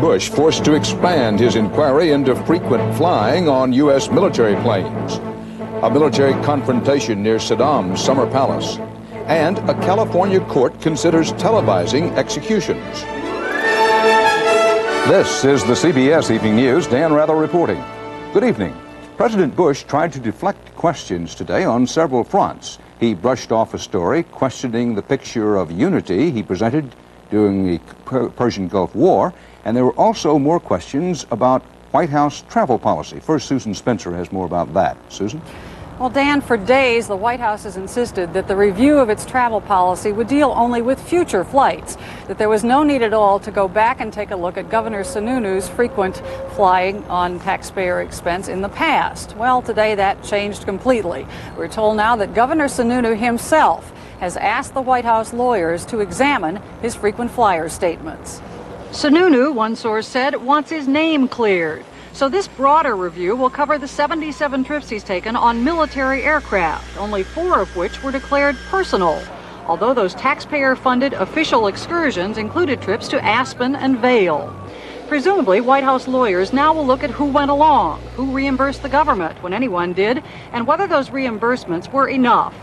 Bush forced to expand his inquiry into frequent flying on U.S. military planes, a military confrontation near Saddam's summer palace, and a California court considers televising executions. This is the CBS Evening News. Dan Rather reporting. Good evening. President Bush tried to deflect questions today on several fronts. He brushed off a story questioning the picture of unity he presented during the Persian Gulf War, and there were also more questions about White House travel policy. First, Susan Spencer has more about that. Susan? Well, Dan, for days, the White House has insisted that the review of its travel policy would deal only with future flights, that there was no need at all to go back and take a look at Governor Sununu's frequent flying on taxpayer expense in the past. Well, today that changed completely. We're told now that Governor Sununu himself has asked the White House lawyers to examine his frequent flyer statements. Sununu, one source said, wants his name cleared. So this broader review will cover the 77 trips he's taken on military aircraft, only 4 of which were declared personal, although those taxpayer-funded official excursions included trips to Aspen and Vail. Presumably, White House lawyers now will look at who went along, who reimbursed the government when anyone did, and whether those reimbursements were enough.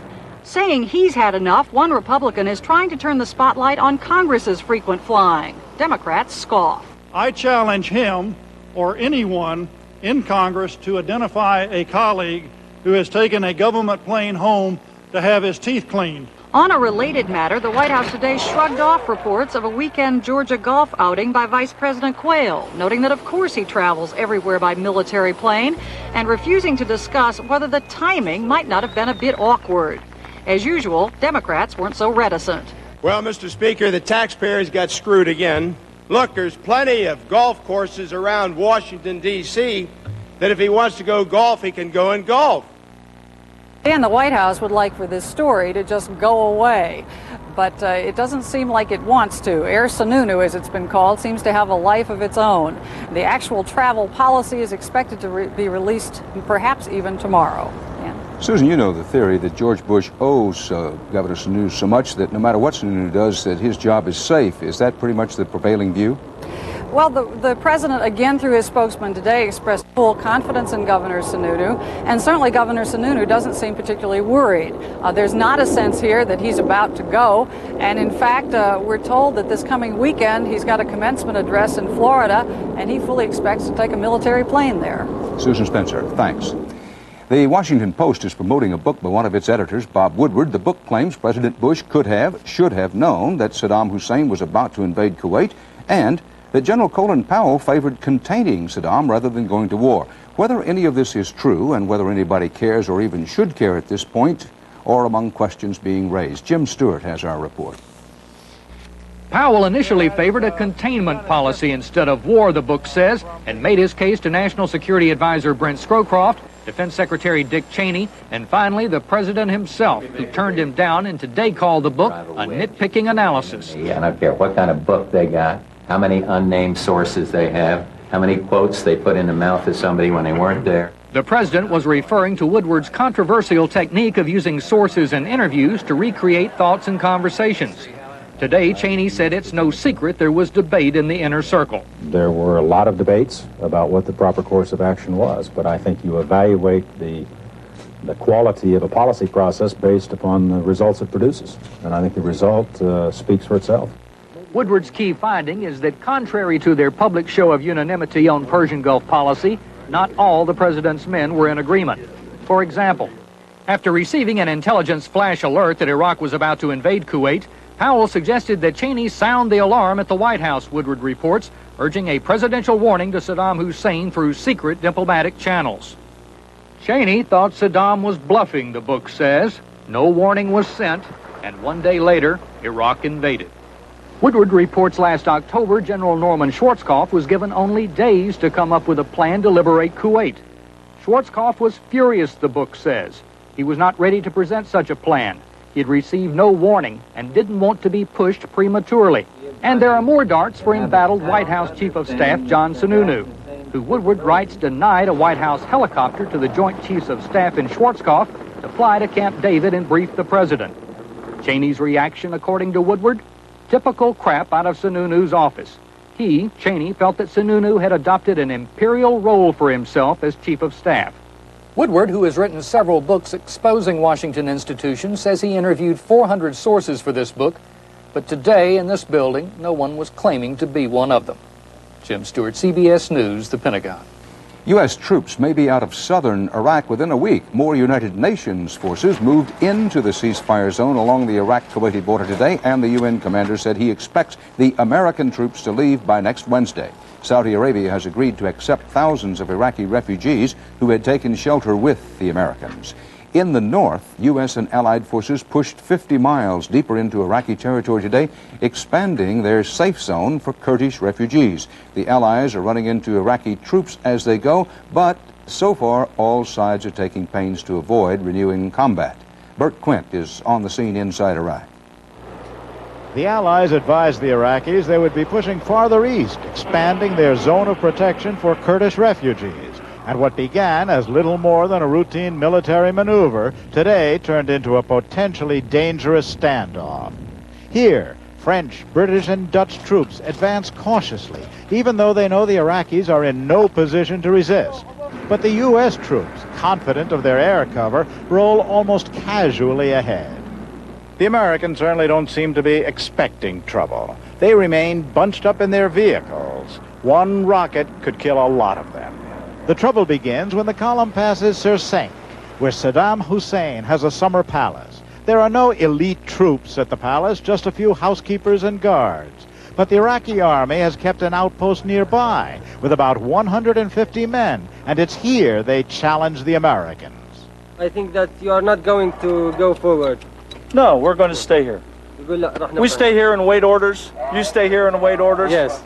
Saying he's had enough, one Republican is trying to turn the spotlight on Congress's frequent flying. Democrats scoff. I challenge him or anyone in Congress to identify a colleague who has taken a government plane home to have his teeth cleaned. On a related matter, the White House today shrugged off reports of a weekend Georgia golf outing by Vice President Quayle, noting that of course he travels everywhere by military plane, and refusing to discuss whether the timing might not have been a bit awkward. As usual, Democrats weren't so reticent. Well, Mr. Speaker, the taxpayers got screwed again. Look, there's plenty of golf courses around Washington, D.C., that if he wants to go golf, he can go and golf. And the White House would like for this story to just go away. But it doesn't seem like it wants to. Air Sununu, as it's been called, seems to have a life of its own. The actual travel policy is expected to be released perhaps even tomorrow. Yeah. Susan, you know the theory that George Bush owes Governor Sununu so much that no matter what Sununu does, that his job is safe. Is that pretty much the prevailing view? Well, the president, again through his spokesman today, expressed full confidence in Governor Sununu, and certainly Governor Sununu doesn't seem particularly worried. There's not a sense here that he's about to go, and in fact, we're told that this coming weekend he's got a commencement address in Florida, and he fully expects to take a military plane there. Susan Spencer, thanks. The Washington Post is promoting a book by one of its editors, Bob Woodward. The book claims President Bush should have known that Saddam Hussein was about to invade Kuwait, and that General Colin Powell favored containing Saddam rather than going to war. Whether any of this is true and whether anybody cares or even should care at this point are among questions being raised. Jim Stewart has our report. Powell initially favored a containment policy instead of war, the book says, and made his case to National Security Advisor Brent Scowcroft, Defense Secretary Dick Cheney, and finally the president himself, who turned him down and today called the book a nitpicking analysis. I don't care what kind of book they got, how many unnamed sources they have, how many quotes they put in the mouth of somebody when they weren't there. The president was referring to Woodward's controversial technique of using sources in interviews to recreate thoughts and conversations. Today, Cheney said it's no secret there was debate in the inner circle. There were a lot of debates about what the proper course of action was, but I think you evaluate the quality of a policy process based upon the results it produces. And I think the result speaks for itself. Woodward's key finding is that contrary to their public show of unanimity on Persian Gulf policy, not all the president's men were in agreement. For example, after receiving an intelligence flash alert that Iraq was about to invade Kuwait, Powell suggested that Cheney sound the alarm at the White House, Woodward reports, urging a presidential warning to Saddam Hussein through secret diplomatic channels. Cheney thought Saddam was bluffing, the book says. No warning was sent, and one day later, Iraq invaded. Woodward reports last October, General Norman Schwarzkopf was given only days to come up with a plan to liberate Kuwait. Schwarzkopf was furious, the book says. He was not ready to present such a plan. He had received no warning and didn't want to be pushed prematurely. And there are more darts for embattled White House Chief of Staff John Sununu, who Woodward writes denied a White House helicopter to the Joint Chiefs of Staff in Schwarzkopf to fly to Camp David and brief the president. Cheney's reaction, according to Woodward, typical crap out of Sununu's office. He, Cheney, felt that Sununu had adopted an imperial role for himself as chief of staff. Woodward, who has written several books exposing Washington institutions, says he interviewed 400 sources for this book, but today in this building, no one was claiming to be one of them. Jim Stewart, CBS News, the Pentagon. U.S. troops may be out of southern Iraq within a week. More United Nations forces moved into the ceasefire zone along the Iraq-Kuwaiti border today, and the UN commander said he expects the American troops to leave by next Wednesday. Saudi Arabia has agreed to accept thousands of Iraqi refugees who had taken shelter with the Americans. In the north, U.S. and allied forces pushed 50 miles deeper into Iraqi territory today, expanding their safe zone for Kurdish refugees. The allies are running into Iraqi troops as they go, but so far all sides are taking pains to avoid renewing combat. Bert Quint is on the scene inside Iraq. The Allies advised the Iraqis they would be pushing farther east, expanding their zone of protection for Kurdish refugees. And what began as little more than a routine military maneuver today turned into a potentially dangerous standoff. Here, French, British, and Dutch troops advance cautiously, even though they know the Iraqis are in no position to resist. But the U.S. troops, confident of their air cover, roll almost casually ahead. The Americans certainly don't seem to be expecting trouble. They remain bunched up in their vehicles. One rocket could kill a lot of them. The trouble begins when the column passes Sirsenk, where Saddam Hussein has a summer palace. There are no elite troops at the palace, just a few housekeepers and guards. But the Iraqi army has kept an outpost nearby with about 150 men, and it's here they challenge the Americans. I think that you are not going to go forward. No, we're going to stay here. We stay here and wait orders. You stay here and wait orders. Yes.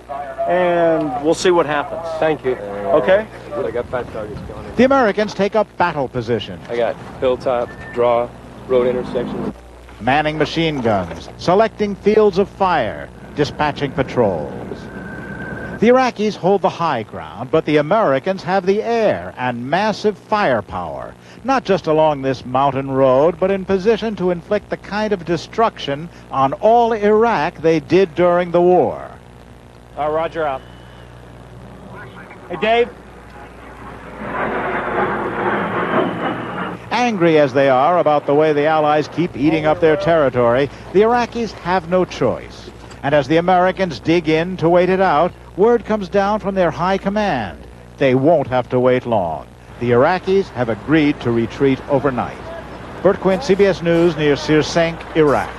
And we'll see what happens. Thank you. Okay? I got 5 targets going. The Americans take up battle position. I got hilltop, draw, road intersection. Manning machine guns, selecting fields of fire, dispatching patrols. The Iraqis hold the high ground, but the Americans have the air and massive firepower, not just along this mountain road, but in position to inflict the kind of destruction on all Iraq they did during the war. Roger out. Hey, Dave. Angry as they are about the way the Allies keep eating up their territory, the Iraqis have no choice. And as the Americans dig in to wait it out, word comes down from their high command. They won't have to wait long. The Iraqis have agreed to retreat overnight. Bert Quint, CBS News, near Sirsenk, Iraq.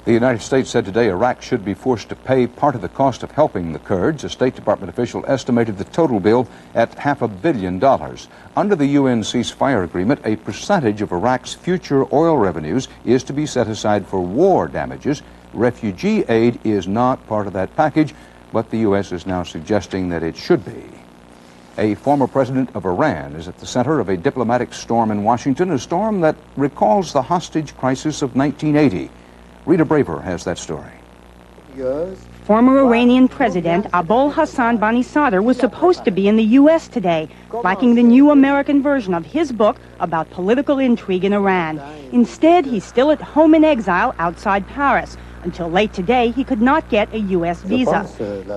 The United States said today Iraq should be forced to pay part of the cost of helping the Kurds. A State Department official estimated the total bill at $500 million. Under the UN ceasefire agreement, a percentage of Iraq's future oil revenues is to be set aside for war damages. Refugee aid is not part of that package, but the U.S. is now suggesting that it should be. A former president of Iran is at the center of a diplomatic storm in Washington, a storm that recalls the hostage crisis of 1980. Rita Braver has that story. Former Iranian President Abul Hassan Bani Sadr was supposed to be in the U.S. today, backing the new American version of his book about political intrigue in Iran. Instead, he's still at home in exile outside Paris. Until late today, he could not get a U.S. visa.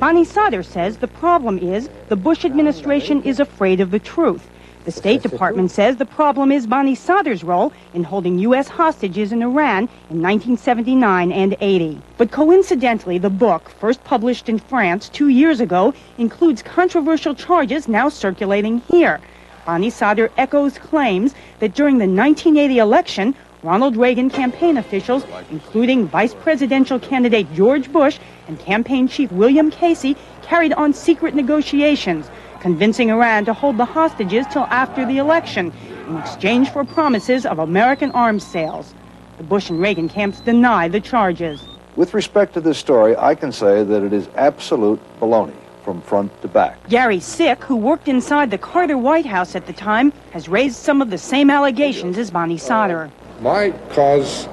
Bani Sadr says the problem is the Bush administration is afraid of the truth. The State Department says the problem is Bani Sadr's role in holding U.S. hostages in Iran in 1979 and 80. But coincidentally, the book, first published in France 2 years ago, includes controversial charges now circulating here. Bani Sadr echoes claims that during the 1980 election, Ronald Reagan campaign officials, including vice presidential candidate George Bush and campaign chief William Casey, carried on secret negotiations, convincing Iran to hold the hostages till after the election in exchange for promises of American arms sales. The Bush and Reagan camps deny the charges. With respect to this story, I can say that it is absolute baloney from front to back. Gary Sick, who worked inside the Carter White House at the time, has raised some of the same allegations as Bani Sadr. My cause,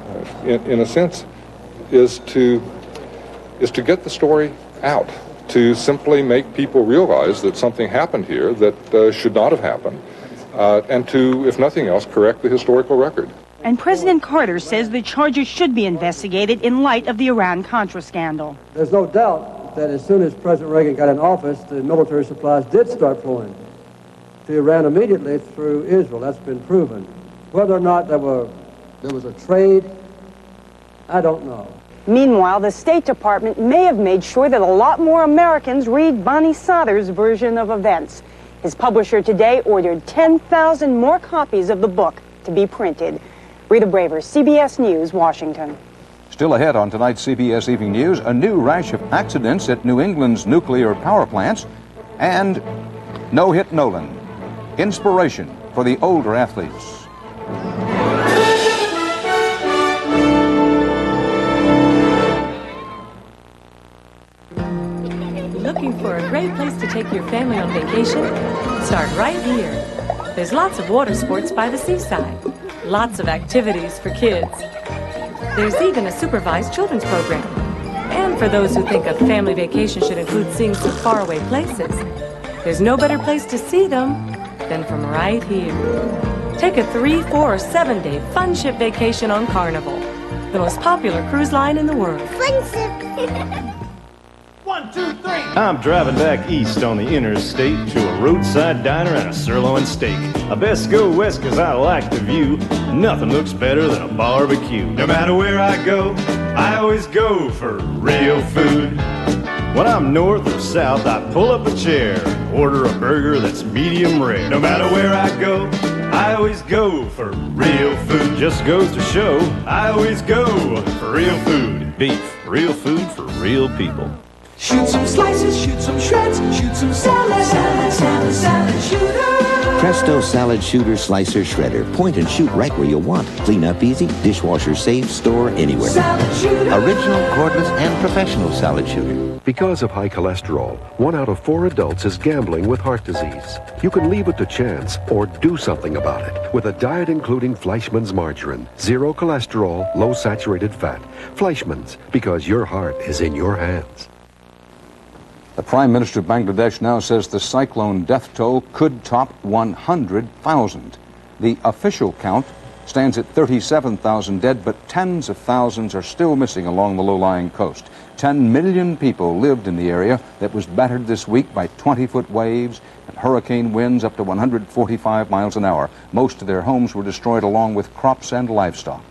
in a sense, is to get the story out, to simply make people realize that something happened here that should not have happened, and to, if nothing else, correct the historical record. And President Carter says the charges should be investigated in light of the Iran-Contra scandal. There's no doubt thought that as soon as President Reagan got in office, the military supplies did start flowing to Iran immediately through Israel. That's been proven. Whether or not there was a trade, I don't know. Meanwhile, the State Department may have made sure that a lot more Americans read Bonnie Souther's version of events. His publisher today ordered 10,000 more copies of the book to be printed. Rita Braver, CBS News, Washington. Still ahead on tonight's CBS Evening News, a new rash of accidents at New England's nuclear power plants, and no-hit Nolan. Inspiration for the older athletes. Looking for a great place to take your family on vacation? Start right here. There's lots of water sports by the seaside. Lots of activities for kids. There's even a supervised children's program. And for those who think a family vacation should include seeing some faraway places, there's no better place to see them than from right here. Take a 3, 4, or 7-day fun ship vacation on Carnival, the most popular cruise line in the world. Fun ship. 1, 2, 3. I'm driving back east on the interstate to a roadside diner and a sirloin steak. I best go west cause I like the view. Nothing looks better than a barbecue. No matter where I go, I always go for real food. When I'm north or south, I pull up a chair, order a burger that's medium rare. No matter where I go, I always go for real food. Just goes to show, I always go for real food. Beef, real food for real people. Shoot some slices, shoot some shreds, shoot some salad. Salad, salad, salad shooter. Presto Salad Shooter Slicer Shredder. Point and shoot right where you want. Clean up easy, dishwasher safe, store anywhere. Salad shooter. Original, cordless, and professional salad shooter. Because of high cholesterol, 1 out of 4 adults is gambling with heart disease. You can leave it to chance or do something about it with a diet including Fleischmann's margarine. 0 cholesterol, low saturated fat. Fleischmann's, because your heart is in your hands. The Prime Minister of Bangladesh now says the cyclone death toll could top 100,000. The official count stands at 37,000 dead, but tens of thousands are still missing along the low-lying coast. 10 million people lived in the area that was battered this week by 20-foot waves and hurricane winds up to 145 miles an hour. Most of their homes were destroyed along with crops and livestock.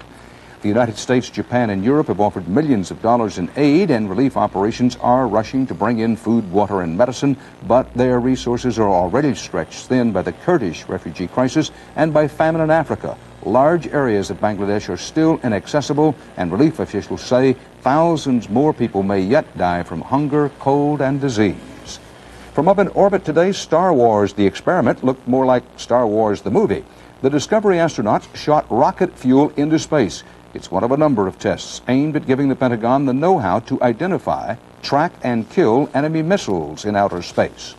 The United States, Japan, and Europe have offered millions of dollars in aid, and relief operations are rushing to bring in food, water, and medicine, but their resources are already stretched thin by the Kurdish refugee crisis and by famine in Africa. Large areas of Bangladesh are still inaccessible, and relief officials say thousands more people may yet die from hunger, cold, and disease. From up in orbit today, Star Wars The Experiment looked more like Star Wars the movie. The Discovery astronauts shot rocket fuel into space. It's one of a number of tests aimed at giving the Pentagon the know-how to identify, track, and kill enemy missiles in outer space.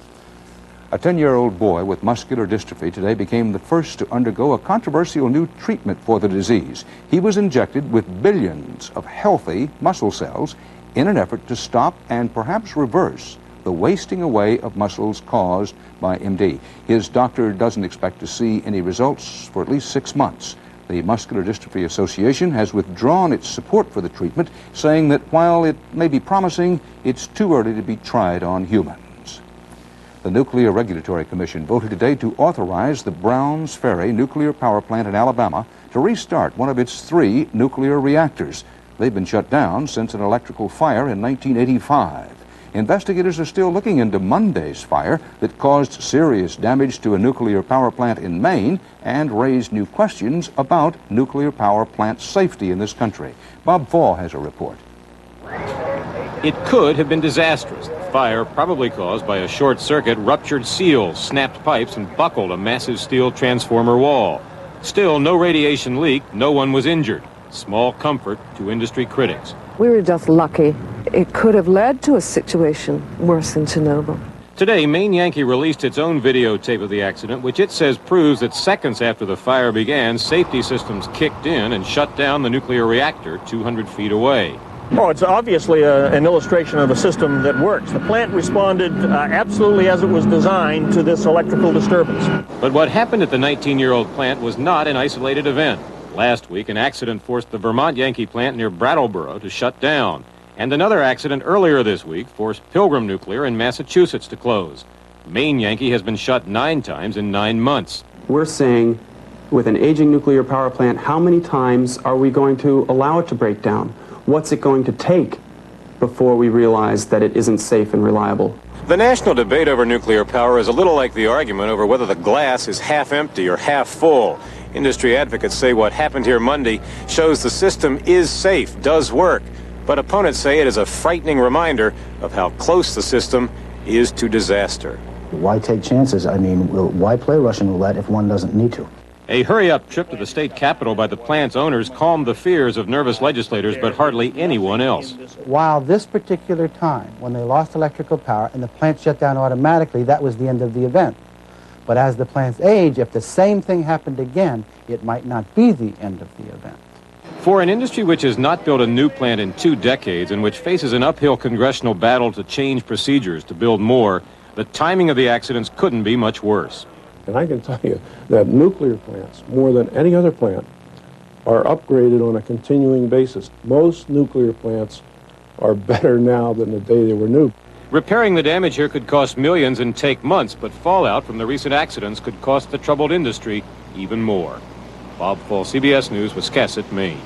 A 10-year-old boy with muscular dystrophy today became the first to undergo a controversial new treatment for the disease. He was injected with billions of healthy muscle cells in an effort to stop and perhaps reverse the wasting away of muscles caused by MD. His doctor doesn't expect to see any results for at least 6 months. The Muscular Dystrophy Association has withdrawn its support for the treatment, saying that while it may be promising, it's too early to be tried on humans. The Nuclear Regulatory Commission voted today to authorize the Browns Ferry nuclear power plant in Alabama to restart one of its 3 nuclear reactors. They've been shut down since an electrical fire in 1985. Investigators are still looking into Monday's fire that caused serious damage to a nuclear power plant in Maine and raised new questions about nuclear power plant safety in this country. Bob Fall has a report. It could have been disastrous. The fire, probably caused by a short circuit, ruptured seals, snapped pipes, and buckled a massive steel transformer wall. Still, no radiation leak, no one was injured. Small comfort to industry critics. We were just lucky. It could have led to a situation worse than Chernobyl. Today, Maine Yankee released its own videotape of the accident, which it says proves that seconds after the fire began, safety systems kicked in and shut down the nuclear reactor 200 feet away. Oh, it's obviously an illustration of a system that works. The plant responded absolutely as it was designed to this electrical disturbance. But what happened at the 19-year-old plant was not an isolated event. Last week, an accident forced the Vermont Yankee plant near Brattleboro to shut down. And another accident earlier this week forced Pilgrim Nuclear in Massachusetts to close. Maine Yankee has been shut 9 times in 9 months. We're saying, with an aging nuclear power plant, how many times are we going to allow it to break down? What's it going to take before we realize that it isn't safe and reliable? The national debate over nuclear power is a little like the argument over whether the glass is half empty or half full. Industry advocates say what happened here Monday shows the system is safe, does work. But opponents say it is a frightening reminder of how close the system is to disaster. Why take chances? I mean, why play Russian roulette if one doesn't need to? A hurry-up trip to the state capitol by the plant's owners calmed the fears of nervous legislators, but hardly anyone else. While this particular time, when they lost electrical power and the plant shut down automatically, that was the end of the event. But as the plants age, if the same thing happened again, it might not be the end of the event. For an industry which has not built a new plant in 2 decades and which faces an uphill congressional battle to change procedures to build more, the timing of the accidents couldn't be much worse. And I can tell you that nuclear plants, more than any other plant, are upgraded on a continuing basis. Most nuclear plants are better now than the day they were new. Repairing the damage here could cost millions and take months, but fallout from the recent accidents could cost the troubled industry even more. Bob Fall, CBS News, Wiscasset, Maine.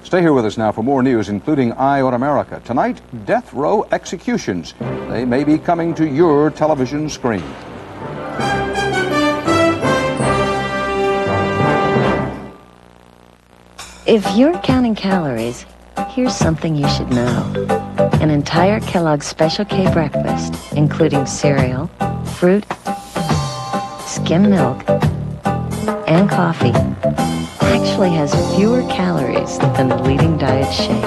Stay here with us now for more news, including Eye on America. Tonight, death row executions. They may be coming to your television screen. If you're counting calories, here's something you should know. An entire Kellogg's Special K breakfast, including cereal, fruit, skim milk, and coffee, actually has fewer calories than the leading diet shake.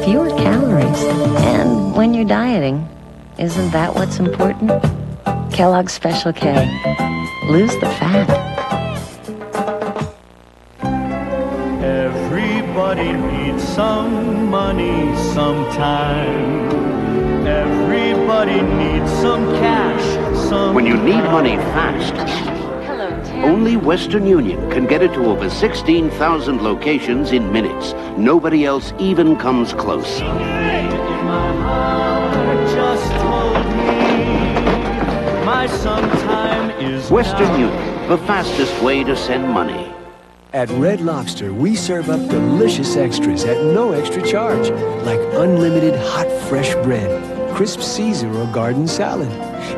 Fewer calories. And when you're dieting, isn't that what's important? Kellogg's Special K. Lose the fat. Everybody needs some money sometime. Everybody needs some cash sometime. When you need money fast, only Western Union can get it to over 16,000 locations in minutes. Nobody else even comes close. Western Union, the fastest way to send money. At Red Lobster, we serve up delicious extras at no extra charge, like unlimited hot, fresh bread, crisp Caesar or garden salad,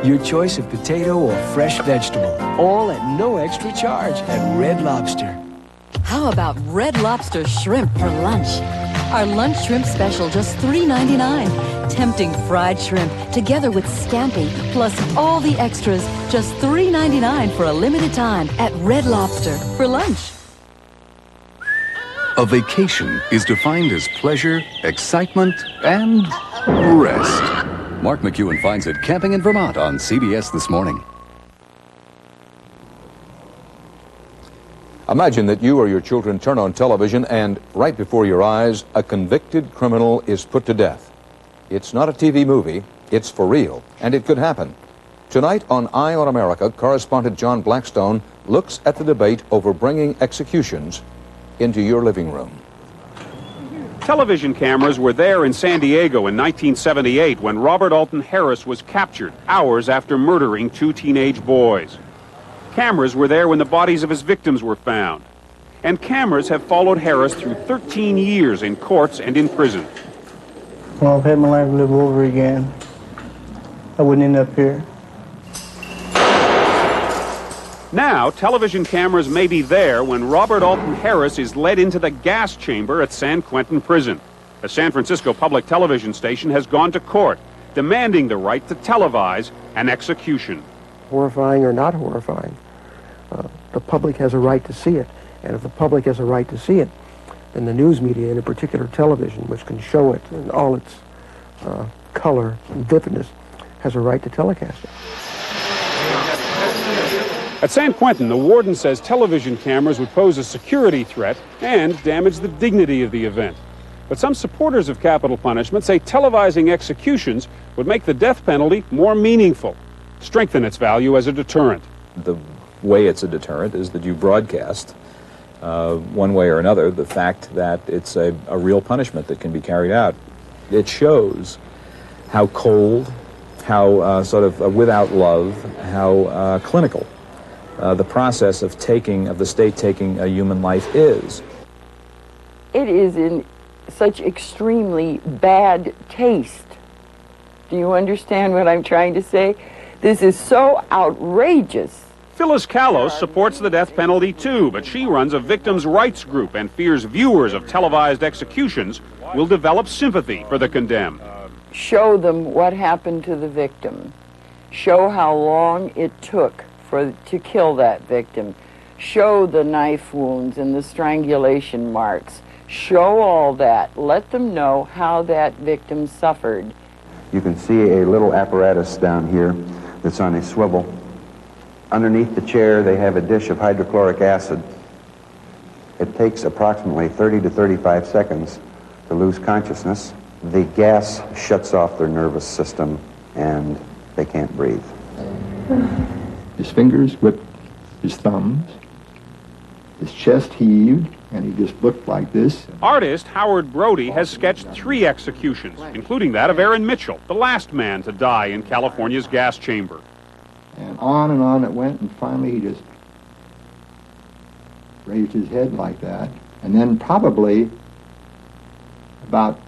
your choice of potato or fresh vegetable, all at no extra charge at Red Lobster. How about Red Lobster shrimp for lunch? Our lunch shrimp special, just $3.99. Tempting fried shrimp, together with scampi, plus all the extras, just $3.99 for a limited time at Red Lobster for lunch. A vacation is defined as pleasure, excitement, and rest. Mark McEwen finds it camping in Vermont on CBS This Morning. Imagine that you or your children turn on television and, right before your eyes, a convicted criminal is put to death. It's not a TV movie, it's for real, and it could happen. Tonight on Eye on America, correspondent John Blackstone looks at the debate over bringing executions into your living room. Television cameras were there in San Diego in 1978 when Robert Alton Harris was captured hours after murdering 2 teenage boys. Cameras were there when the bodies of his victims were found. And cameras have followed Harris through 13 years in courts and in prison. Well, I've had my life live over again. I wouldn't end up here. Now, television cameras may be there when Robert Alton Harris is led into the gas chamber at San Quentin Prison. A San Francisco public television station has gone to court, demanding the right to televise an execution. Horrifying or not horrifying, the public has a right to see it. And if the public has a right to see it, then the news media, and in particular television, which can show it in all its color and vividness, has a right to telecast it. At San Quentin, the warden says television cameras would pose a security threat and damage the dignity of the event. But some supporters of capital punishment say televising executions would make the death penalty more meaningful, strengthen its value as a deterrent. The way it's a deterrent is that you broadcast one way or another, the fact that it's a real punishment that can be carried out. It shows how cold, how sort of without love, how clinical the process of the state taking a human life is. It is in such extremely bad taste. Do you understand what I'm trying to say? This is so outrageous. Phyllis Callos supports the death penalty too, but she runs a victims' rights group and fears viewers of televised executions will develop sympathy for the condemned. Show them what happened to the victim. Show how long it took to kill that victim. Show the knife wounds and the strangulation marks. Show all that. Let them know how that victim suffered. You can see a little apparatus down here that's on a swivel. Underneath the chair, they have a dish of hydrochloric acid. It takes approximately 30 to 35 seconds to lose consciousness. The gas shuts off their nervous system, and they can't breathe. His fingers gripped his thumbs. His chest heaved, and he just looked like this. Artist Howard Brody has sketched 3 executions, including that of Aaron Mitchell, the last man to die in California's gas chamber. And on it went, and finally he just raised his head like that. And then probably about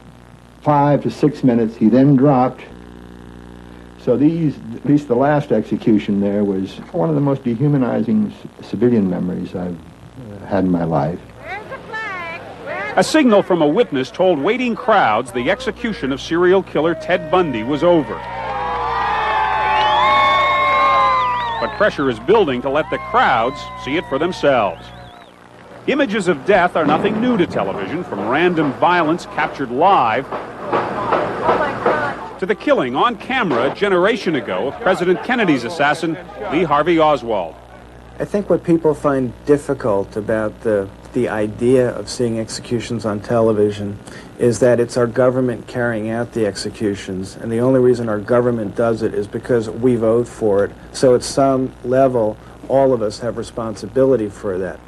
5 to 6 minutes, he then dropped. So at least the last execution there was one of the most dehumanizing civilian memories I've had in my life. A signal from a witness told waiting crowds the execution of serial killer Ted Bundy was over. But pressure is building to let the crowds see it for themselves. Images of death are nothing new to television, from random violence captured live to the killing on camera a generation ago of President Kennedy's assassin, Lee Harvey Oswald. I think what people find difficult about the idea of seeing executions on television is that it's our government carrying out the executions, and the only reason our government does it is because we vote for it. So at some level, all of us have responsibility for that.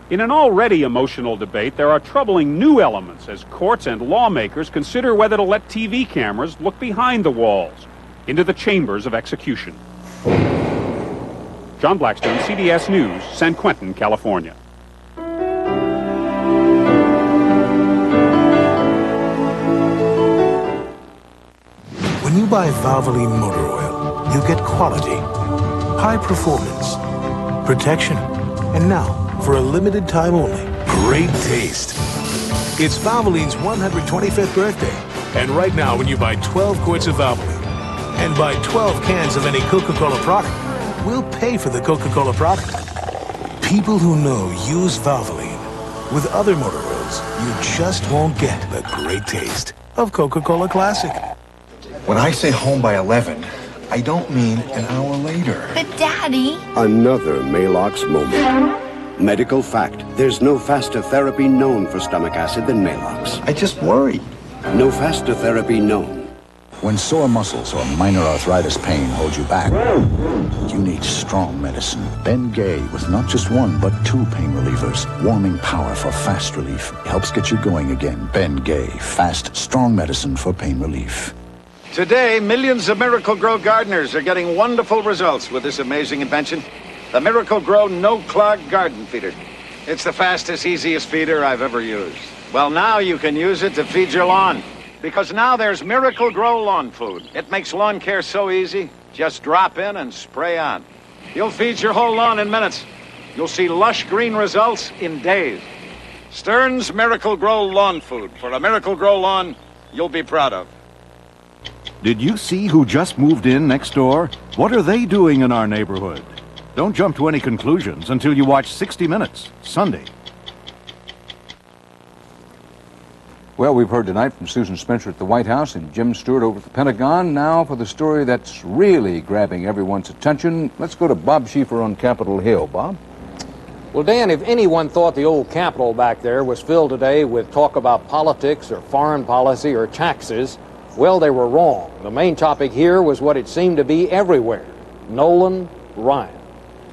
In an already emotional debate, there are troubling new elements as courts and lawmakers consider whether to let TV cameras look behind the walls, into the chambers of execution. John Blackstone, CBS News, San Quentin, California. When you buy Valvoline motor oil, you get quality, high performance, protection, and now, for a limited time only, great taste. It's Valvoline's 125th birthday, and right now when you buy 12 quarts of Valvoline and buy 12 cans of any Coca-Cola product, we'll pay for the Coca-Cola product. People who know use Valvoline. With other motor oils, you just won't get the great taste of Coca-Cola Classic. When I say home by 11, I don't mean an hour later. But Daddy... Another Maalox moment. Medical fact, there's no faster therapy known for stomach acid than Maalox. I just worry. No faster therapy known. When sore muscles or minor arthritis pain hold you back, you need strong medicine. Ben Gay with not just one, but 2 pain relievers. Warming power for fast relief. Helps get you going again. Ben Gay. Fast, strong medicine for pain relief. Today, millions of Miracle-Gro gardeners are getting wonderful results with this amazing invention. The Miracle-Gro no-clog garden feeder. It's the fastest, easiest feeder I've ever used. Well, now you can use it to feed your lawn. Because now there's Miracle-Gro lawn food. It makes lawn care so easy. Just drop in and spray on. You'll feed your whole lawn in minutes. You'll see lush green results in days. Stern's Miracle-Gro lawn food for a Miracle-Gro lawn you'll be proud of. Did you see who just moved in next door? What are they doing in our neighborhood? Don't jump to any conclusions until you watch 60 Minutes, Sunday. Well, we've heard tonight from Susan Spencer at the White House and Jim Stewart over at the Pentagon. Now for the story that's really grabbing everyone's attention, let's go to Bob Schieffer on Capitol Hill. Bob? Well, Dan, if anyone thought the old Capitol back there was filled today with talk about politics or foreign policy or taxes, well, they were wrong. The main topic here was what it seemed to be everywhere: Nolan Ryan.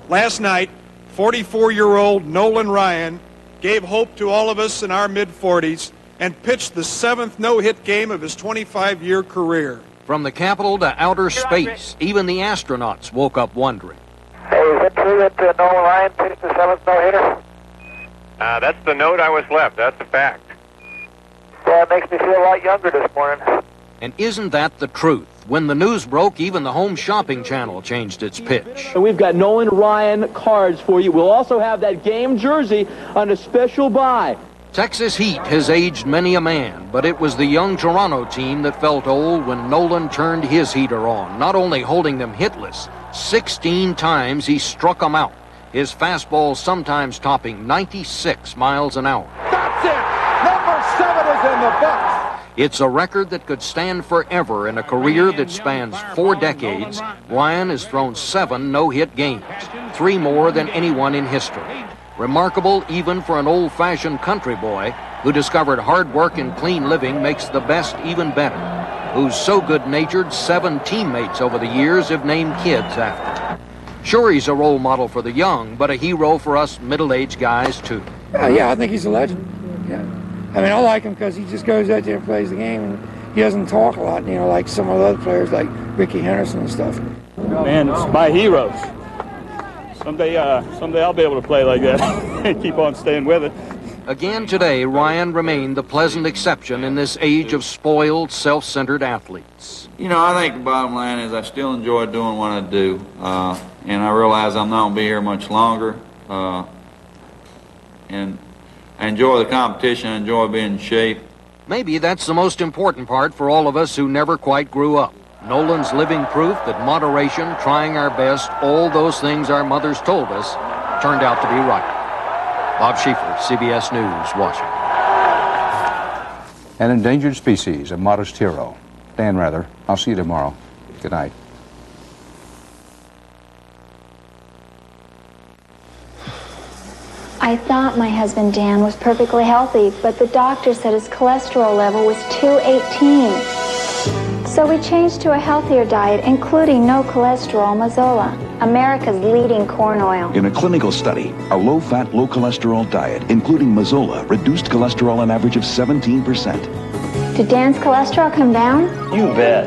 Last night, 44-year-old Nolan Ryan gave hope to all of us in our mid-40s, and pitched the 7th no-hit game of his 25-year career. From the Capitol to outer space, even the astronauts woke up wondering. Hey, is it true that Nolan Ryan pitched the 7th no-hitter? That's the note I was left. That's a fact. Yeah, it makes me feel a lot younger this morning. And isn't that the truth? When the news broke, even the Home Shopping Channel changed its pitch. And we've got Nolan Ryan cards for you. We'll also have that game jersey on a special buy. Texas Heat has aged many a man, but it was the young Toronto team that felt old when Nolan turned his heater on, not only holding them hitless, 16 times he struck them out, his fastball sometimes topping 96 miles an hour. That's it! Number 7 is in the books! It's a record that could stand forever in a career that spans 4 decades. Ryan has thrown 7 no-hit games, 3 more than anyone in history. Remarkable even for an old-fashioned country boy who discovered hard work and clean living makes the best even better, who's so good-natured 7 teammates over the years have named kids after him. Sure, he's a role model for the young, but a hero for us middle-aged guys, too. Yeah, I think he's a legend. Yeah. I mean, I like him because he just goes out there and plays the game, and he doesn't talk a lot, you know, like some of the other players like Ricky Henderson and stuff. Man, it's my heroes. Someday I'll be able to play like that and keep on staying with it. Again today, Ryan remained the pleasant exception in this age of spoiled, self-centered athletes. You know, I think the bottom line is I still enjoy doing what I do, and I realize I'm not going to be here much longer, and I enjoy the competition, I enjoy being in shape. Maybe that's the most important part for all of us who never quite grew up. Nolan's living proof that moderation, trying our best, all those things our mothers told us, turned out to be right. Bob Schieffer, CBS News, Washington. An endangered species, a modest hero. Dan Rather, I'll see you tomorrow. Good night. I thought my husband Dan was perfectly healthy, but the doctor said his cholesterol level was 218. So we changed to a healthier diet, including no cholesterol Mazola, America's leading corn oil. In a clinical study, a low-fat, low-cholesterol diet, including Mazola, reduced cholesterol an average of 17%. Did Dan's cholesterol come down? You bet.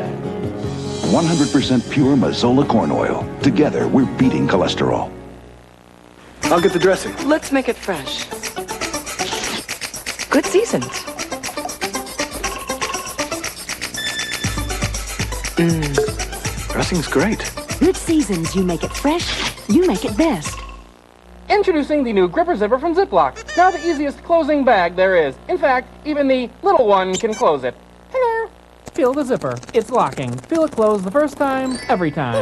100% pure Mazola corn oil. Together, we're beating cholesterol. I'll get the dressing. Let's make it fresh. Good seasons. Dressing's great. Good seasons, you make it fresh, you make it best. Introducing the new Gripper Zipper from Ziploc. Now the easiest closing bag there is. In fact, even the little one can close it. Hello. Feel the zipper. It's locking. Feel it close the first time, every time.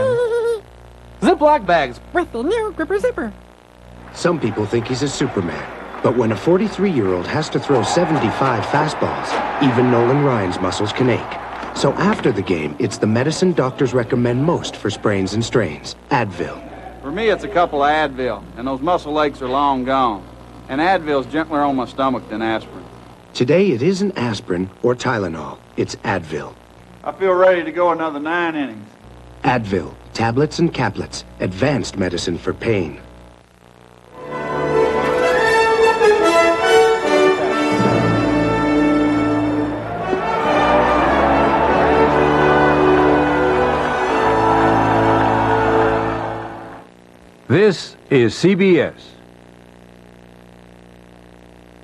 Ziploc bags with the new Gripper Zipper. Some people think he's a Superman. But when a 43-year-old has to throw 75 fastballs, even Nolan Ryan's muscles can ache. So after the game, it's the medicine doctors recommend most for sprains and strains, Advil. For me, it's a couple of Advil, and those muscle aches are long gone. And Advil's gentler on my stomach than aspirin. Today, it isn't aspirin or Tylenol. It's Advil. I feel ready to go another 9 innings. Advil, tablets and caplets, advanced medicine for pain. This is CBS.